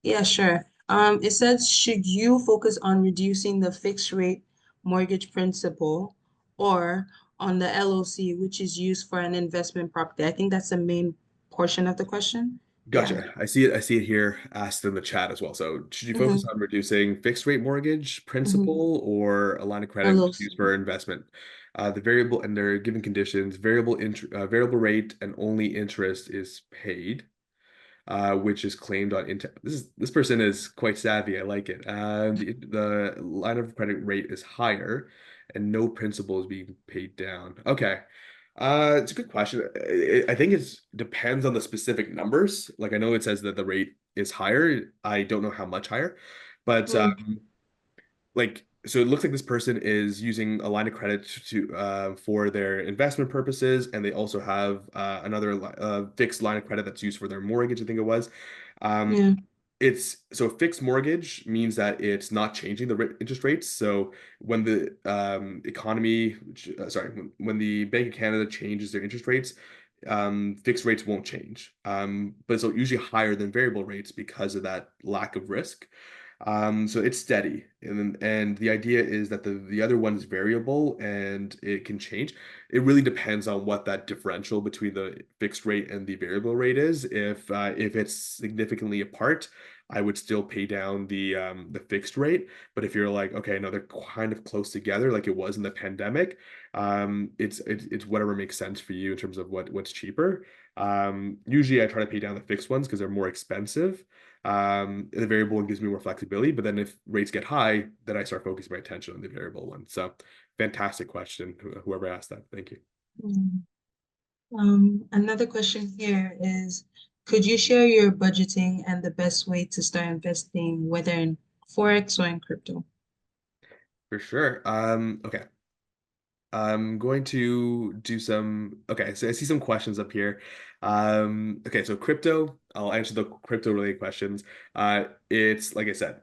Yeah, sure. It says, should you focus on reducing the fixed rate mortgage principal or on the LOC, which is used for an investment property? I think that's the main portion of the question. Yeah. Gotcha. I see it. I see it here asked in the chat as well. So, should you focus Mm-hmm. on reducing fixed rate mortgage Mm-hmm. principal or a line of credit which is used LOC. for investment? The variable and their given conditions, variable rate, and only interest is paid, which is claimed on int this person is quite savvy. I like it. The line of credit rate is higher, and no principal is being paid down. Okay. It's a good question. I think it depends on the specific numbers. Like I know it says that the rate is higher. I don't know how much higher, but like so it looks like this person is using a line of credit to for their investment purposes, and they also have another fixed line of credit that's used for their mortgage, I think it was. Um, Yeah. it's so a fixed mortgage means that it's not changing the interest rates. So when the economy, sorry, when the Bank of Canada changes their interest rates, fixed rates won't change. But it's usually higher than variable rates because of that lack of risk. So it's steady, and the idea is that the other one is variable and it can change. It really depends on what that differential between the fixed rate and the variable rate is. If it's significantly apart, I would still pay down the fixed rate. But if you're like, okay, no, they're kind of close together, like it was in the pandemic, it's whatever makes sense for you in terms of what's cheaper. Usually I try to pay down the fixed ones because they're more expensive. The variable one gives me more flexibility, but then if rates get high, then I start focusing my attention on the variable one. So fantastic question, whoever asked that. Thank you. Mm. Another question here is, could you share your budgeting and the best way to start investing, whether in Forex or in crypto? For sure. Okay. I'm going to do some, okay, so I see some questions up here. Okay, so crypto, I'll answer the crypto related questions. It's like I said,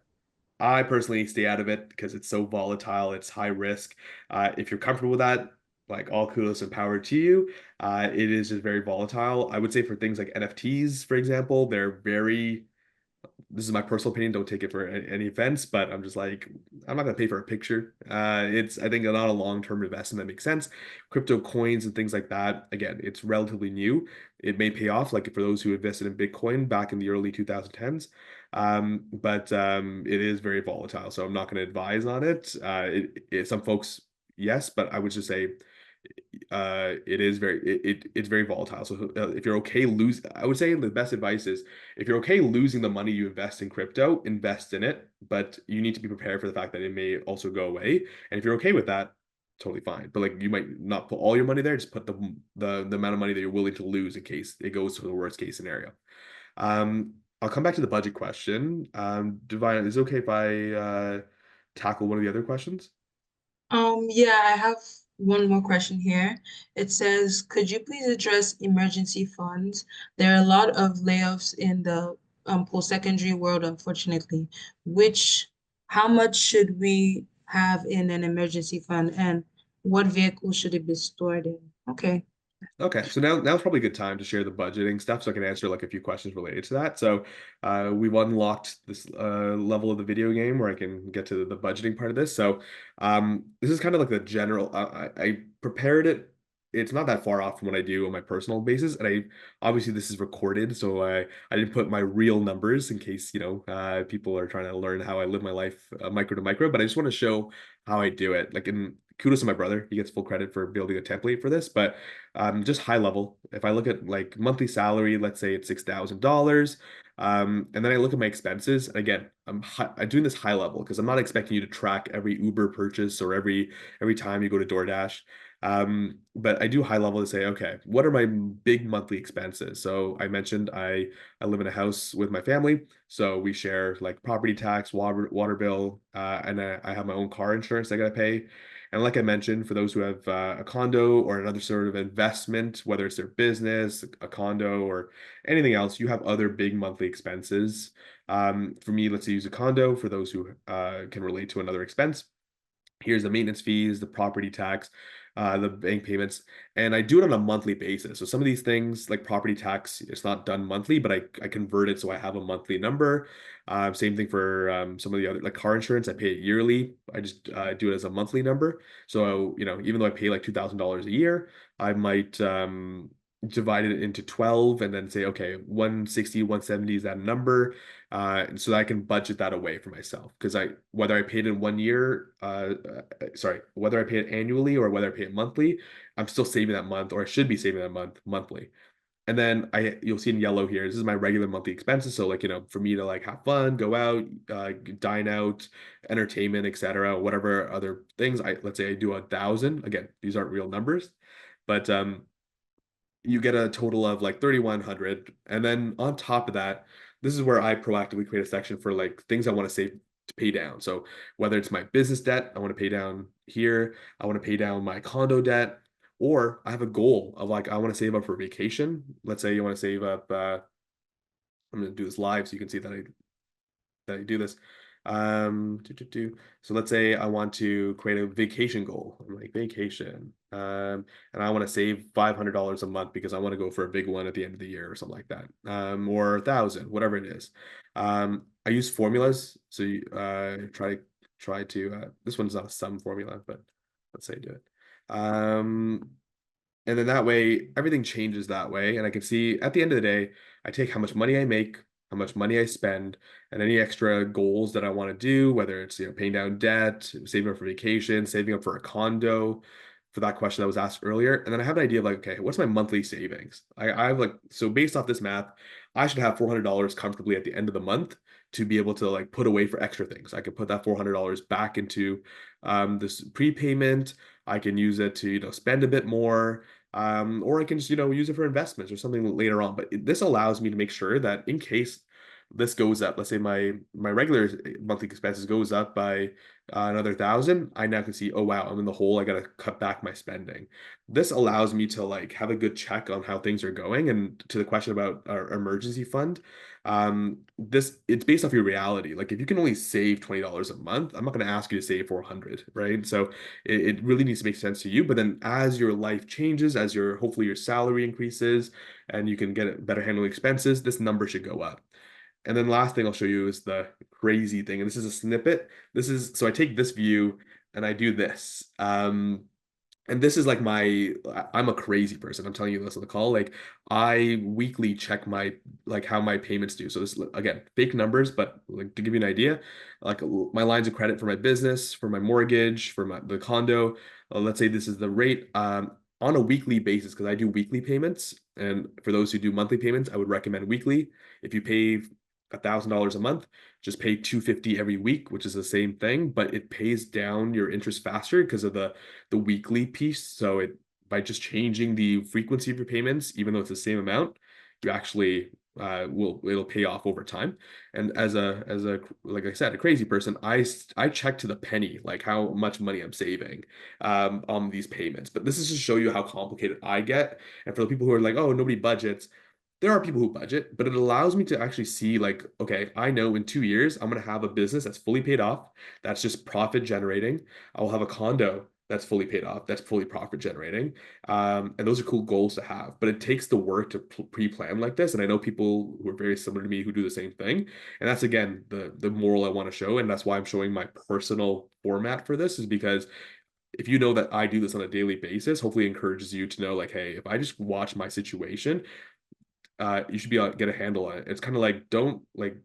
I personally stay out of it because it's so volatile, it's high risk. If you're comfortable with that, like all kudos and power to you. It is just very volatile. I would say for things like NFTs, for example, they're very this is my personal opinion. Don't take it for any offense, but I'm just like, I'm not gonna pay for a picture. It's I think not a long-term investment that makes sense. Crypto coins and things like that. Again, it's relatively new. It may pay off, like for those who invested in Bitcoin back in the early 2010s. But it is very volatile, so I'm not going to advise on it. Some folks, yes, but I would just say it is it's very volatile. So if you're okay lose, I would say the best advice is if you're okay losing the money you invest in crypto, invest in it, but you need to be prepared for the fact that it may also go away. And if you're okay with that, totally fine. But like you might not put all your money there, just put the amount of money that you're willing to lose in case it goes to the worst case scenario. I'll come back to the budget question. Divine, is it okay if I tackle one of the other questions? Yeah, I have one more question here. It says, could you please address emergency funds? There are a lot of layoffs in the post-secondary world, unfortunately. Which, how much should we have in an emergency fund and what vehicle should it be stored in? Okay. Okay, so now's probably a good time to share the budgeting stuff, so I can answer like a few questions related to that. So, we've unlocked this level of the video game where I can get to the budgeting part of this. So, this is kind of like the general. I prepared it. It's not that far off from what I do on my personal basis, and I obviously this is recorded, so I didn't put my real numbers in case people are trying to learn how I live my life micro to micro. But I just want to show how I do it. Like, in kudos to my brother, he gets full credit for building a template for this, but just high level. If I look at like monthly salary, let's say it's $6,000, and then I look at my expenses. And again, I'm doing this high level because I'm not expecting you to track every Uber purchase or every time you go to DoorDash. But I do high level to say, okay, what are my big monthly expenses? So I mentioned I live in a house with my family, so we share like property tax, water bill, and I have my own car insurance I gotta pay. And like I mentioned, for those who have a condo or another sort of investment, whether it's their business, a condo, or anything else, you have other big monthly expenses. For me, let's say use a condo for those who can relate to another expense. Here's the maintenance fees, the property tax. the bank payments, and I do it on a monthly basis. So some of these things, like property tax, it's not done monthly, but I convert it so I have a monthly number. Same thing for some of the other, like car insurance, I pay it yearly. I just do it as a monthly number. So, even though I pay like $2,000 a year, I might divide it into 12 and then say, okay, 160, 170 is that number. And so that I can budget that away for myself. Because whether I paid in 1 year, sorry, whether I pay it annually or whether I pay it monthly, I'm still saving that month, or I should be saving that month monthly. And then you'll see in yellow here, this is my regular monthly expenses. So like, for me to like have fun, go out, dine out, entertainment, etc., whatever other things. Let's say I do 1,000. Again, these aren't real numbers, but you get a total of like 3,100. And then on top of that, this is where I proactively create a section for like things I want to save to pay down. So whether it's my business debt, I want to pay down here, I want to pay down my condo debt, or I have a goal of like I want to save up for vacation. Let's say you want to save up I'm going to do this live so you can see that I do this. So let's say I want to create a vacation goal. I'm like vacation, and I want to save $500 a month because I want to go for a big one at the end of the year or something like that, or 1,000, whatever it is. I use formulas, so try to. This one's not a sum formula, but let's say do it. Um, and then that way, everything changes that way. And I can see at the end of the day, I take how much money I make, how much money I spend, and any extra goals that I want to do, whether it's, paying down debt, saving up for vacation, saving up for a condo, for that question that was asked earlier. And then I have an idea of like, okay, what's my monthly savings? I have like, so based off this math, I should have $400 comfortably at the end of the month to be able to like put away for extra things. I can put that $400 back into this prepayment. I can use it to, spend a bit more, or I can just, use it for investments or something later on. But this allows me to make sure that in case this goes up, let's say my regular monthly expenses goes up by another 1,000, I now can see, oh wow, I'm in the hole. I got to cut back my spending. This allows me to like have a good check on how things are going. And to the question about our emergency fund, this it's based off your reality. Like if you can only save $20 a month, I'm not going to ask you to save 400, right? So it really needs to make sense to you. But then as your life changes, as your hopefully your salary increases and you can get a better handling expenses, this number should go up. And then last thing I'll show you is the crazy thing. And this is a snippet. This is so I take this view and I do this. And this is like I'm a crazy person. I'm telling you this on the call. Like I weekly check my like how my payments do. So this again, fake numbers, but like to give you an idea, like my lines of credit for my business, for my mortgage, for the condo. Let's say this is the rate on a weekly basis because I do weekly payments. And for those who do monthly payments, I would recommend weekly. If you pay $1,000 a month, just pay 250 every week, which is the same thing, but it pays down your interest faster because of the weekly piece. So by just changing the frequency of your payments, even though it's the same amount, you actually it'll pay off over time. And as a like I said, a crazy person, I check to the penny like how much money I'm saving on these payments. But this is to show you how complicated I get. And for the people who are like, oh, nobody budgets, there are people who budget, but it allows me to actually see like, okay, I know in 2 years I'm gonna have a business that's fully paid off, that's just profit generating. I will have a condo that's fully paid off, that's fully profit generating. And those are cool goals to have, but it takes the work to pre-plan like this. And I know people who are very similar to me who do the same thing. And that's again the moral I want to show, and that's why I'm showing my personal format for this is because if you know that I do this on a daily basis, hopefully it encourages you to know like, hey, if I just watch my situation, you should be able to get a handle on it. It's kind of like don't like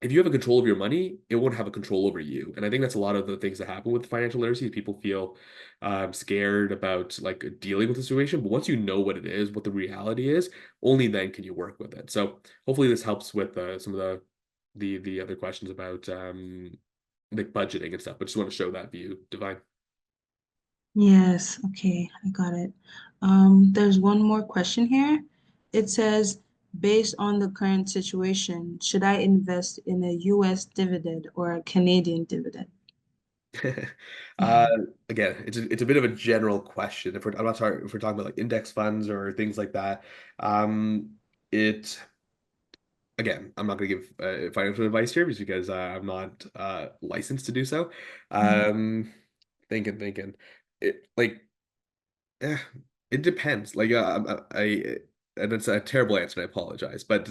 if you have a control of your money, it won't have a control over you. And I think that's a lot of the things that happen with financial literacy. People feel scared about like dealing with the situation, but once you know what it is, what the reality is, only then can you work with it. So hopefully this helps with some of the other questions about like budgeting and stuff. But just want to show that view, Divine. Yes, okay, I got it. There's one more question here. It says, based on the current situation, should I invest in a US dividend or a Canadian dividend? Uh, Again, it's a bit of a general question. I'm not sorry if we're talking about like index funds or things like that. It again, I'm not going to give financial advice here because I'm not licensed to do so. Mhm. Um, thinking it like. Eh, it depends. And it's a terrible answer, and I apologize. But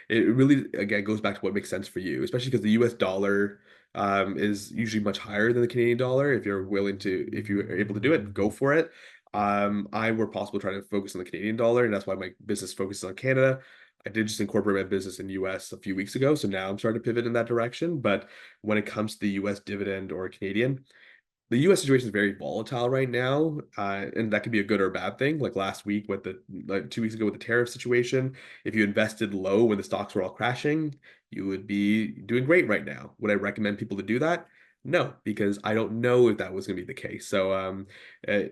it really, again, goes back to what makes sense for you, especially because the US dollar is usually much higher than the Canadian dollar. If you are able to do it, go for it. I, where possible, try to focus on the Canadian dollar, and that's why my business focuses on Canada. I did just incorporate my business in US a few weeks ago, so now I'm starting to pivot in that direction. But when it comes to the US dividend or Canadian, the US situation is very volatile right now, and that could be a good or a bad thing. Like last week with the like 2 weeks ago with the tariff situation, if you invested low when the stocks were all crashing, you would be doing great right now. Would I recommend people to do that? No, because I don't know if that was going to be the case. So, uh,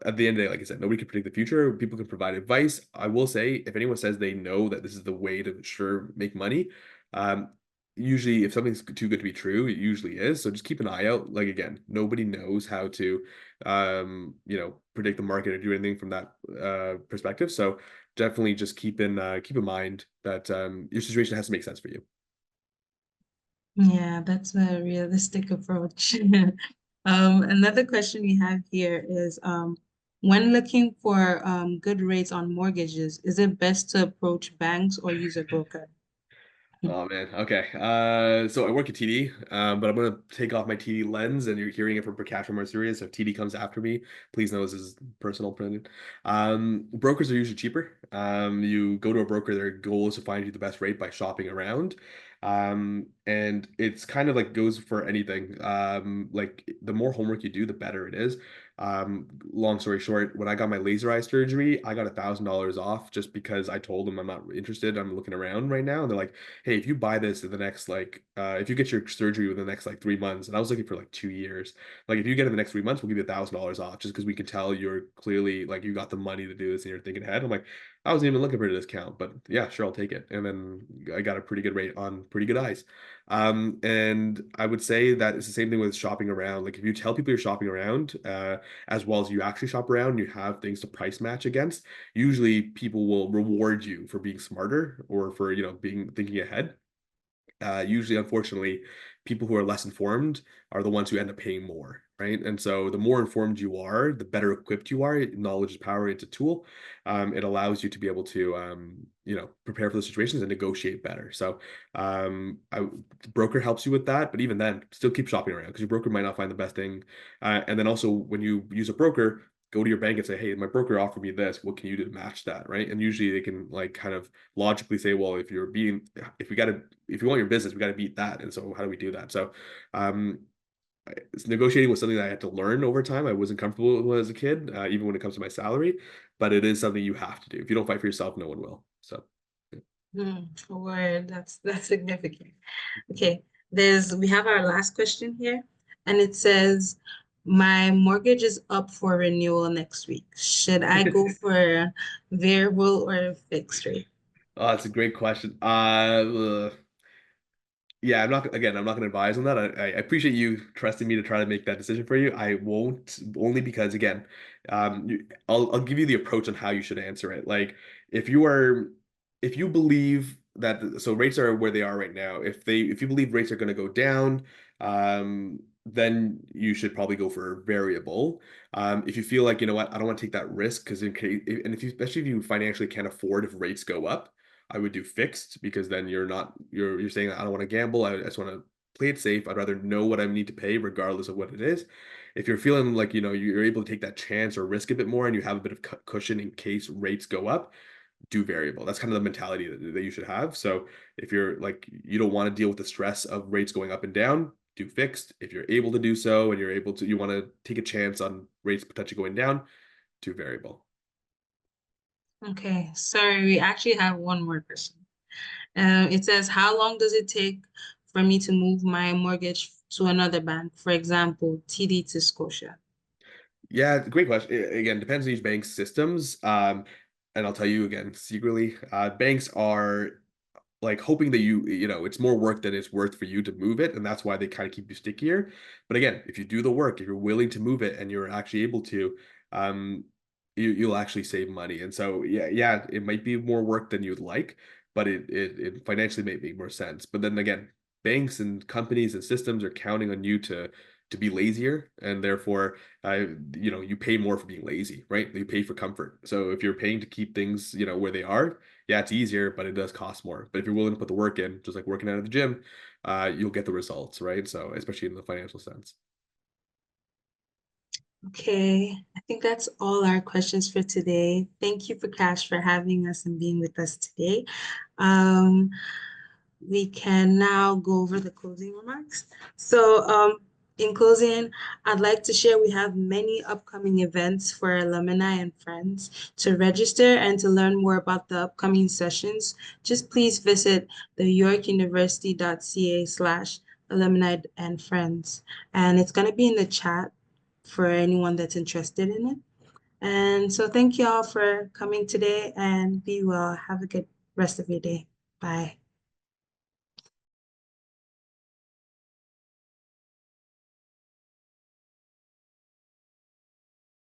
at the end of the day, like I said, nobody can predict the future. People can provide advice. I will say, if anyone says they know that this is the way to sure make money, um, usually if something's too good to be true, it usually is. So just keep an eye out. Like again, nobody knows how to predict the market or do anything from that perspective. So definitely just keep in mind that your situation has to make sense for you. Yeah, that's a realistic approach. Another question we have here is when looking for good rates on mortgages, is it best to approach banks or use a broker? Oh man. Okay. So I work at TD, but I'm gonna take off my TD lens, and you're hearing it from Prakash Amarasooriya. So if TD comes after me, please know this is personal opinion. Brokers are usually cheaper. You go to a broker, their goal is to find you the best rate by shopping around. And it's kind of like goes for anything. Like the more homework you do, the better it is. Long story short, when I got my laser eye surgery, I got $1,000 off just because I told them I'm not interested. I'm looking around right now, and they're like, hey, if you buy this in the next if you get your surgery within the next like 3 months, and I was looking for like 2 years, like if you get it in the next 3 months, we'll give you $1,000 off just because we can tell you're clearly like you got the money to do this and you're thinking ahead. I'm like, I wasn't even looking for a discount, but yeah, sure, I'll take it. And then I got a pretty good rate on pretty good eyes. And I would say that it's the same thing with shopping around. Like if you tell people you're shopping around, as well as you actually shop around, you have things to price match against. Usually people will reward you for being smarter or for, being thinking ahead. Usually, unfortunately, people who are less informed are the ones who end up paying more, right? And so, the more informed you are, the better equipped you are. Knowledge is power. It's a tool. It allows you to be able to, prepare for those situations and negotiate better. So, the broker helps you with that, but even then, still keep shopping around because your broker might not find the best thing. And then also, when you use a broker, go to your bank and say, hey, my broker offered me this. What can you do to match that? Right. And usually they can like kind of logically say, well, if we got to, if you want your business, we got to beat that. And so how do we do that? So, um, negotiating was something that I had to learn over time. I wasn't comfortable with as a kid, even when it comes to my salary, but it is something you have to do. If you don't fight for yourself, no one will. So, yeah. Word, that's significant. Okay, we have our last question here, and it says, my mortgage is up for renewal next week. Should I go for a variable or a fixed rate? Oh, that's a great question. Yeah, I'm not going to advise on that. I appreciate you trusting me to try to make that decision for you. I won't, only because again, I'll give you the approach on how you should answer it. Like if you are, if you believe that, so rates are where they are right now. If you believe rates are going to go down, then you should probably go for a variable. If you feel like, you know what, I don't want to take that risk because in case, and if you, especially if you financially can't afford if rates go up, I would do fixed because then you're saying I don't want to gamble. I just want to play it safe. I'd rather know what I need to pay regardless of what it is. If you're feeling like you're able to take that chance or risk a bit more and you have a bit of cushion in case rates go up, do variable. That's kind of the mentality that you should have. So if you're like you don't want to deal with the stress of rates going up and down, do fixed. If you're able to do so and you want to take a chance on rates potentially going down, do variable. Okay, sorry, we actually have one more question. It says, how long does it take for me to move my mortgage to another bank? For example, TD to Scotia. Yeah, great question. Again, depends on each bank's systems. And I'll tell you again, secretly, banks are like hoping that it's more work than it's worth for you to move it, and that's why they kind of keep you stickier. But again, if you do the work, if you're willing to move it and you're actually able to, um, you'll actually save money. And so, yeah, it might be more work than you'd like, but it financially may make more sense. But then again, banks and companies and systems are counting on you to to be lazier, and therefore, you pay more for being lazy, right? You pay for comfort. So if you're paying to keep things, where they are, yeah, it's easier, but it does cost more. But if you're willing to put the work in, just like working out at the gym, you'll get the results, right? So especially in the financial sense. Okay, I think that's all our questions for today. Thank you, Prakash, for having us and being with us today. Um, we can now go over the closing remarks. In closing, I'd like to share we have many upcoming events for alumni and friends. To register and to learn more about the upcoming sessions, just please visit the yorkuniversity.ca/alumni and friends. And it's going to be in the chat for anyone that's interested in it. And so thank you all for coming today and be well. Have a good rest of your day. Bye.